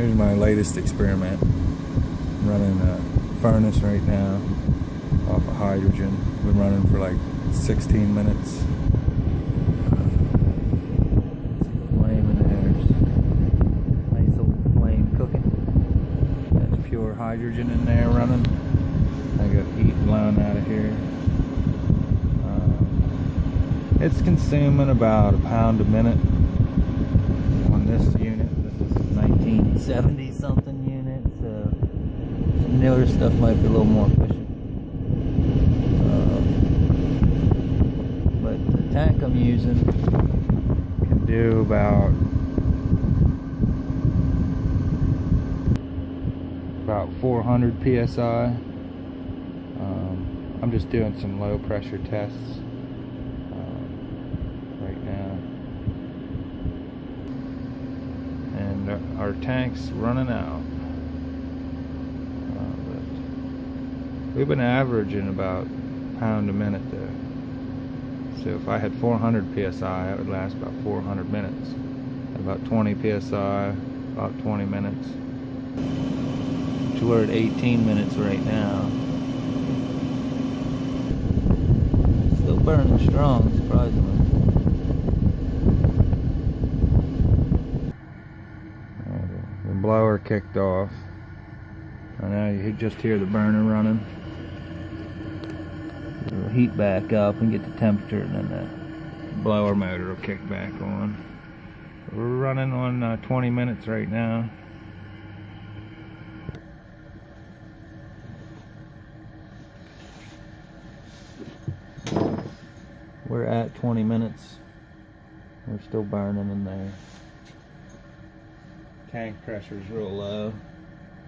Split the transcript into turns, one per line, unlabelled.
Here's my latest experiment. I'm running a furnace right now off of hydrogen. Been running for like 16 minutes. See the flame in there. Nice old flame cooking. That's pure hydrogen in there running. I got heat blowing out of here. It's consuming about a pound a minute on this unit. This is 1970 something unit, so some newer stuff might be a little more efficient. But the tank I'm using can do about 400 psi. I'm just doing some low pressure tests right now, and our tank's running out. But we've been averaging about a pound a minute there. So if I had 400 psi, that would last about 400 minutes. At about 20 psi, about 20 minutes. So we're at 18 minutes right now. Still burning strong, surprisingly. The blower kicked off. And now you just hear the burner running. It'll heat back up and get the temperature, and then the blower motor will kick back on. We're running on 20 minutes right now. We're at 20 minutes. We're still burning in there. Tank pressure is real low.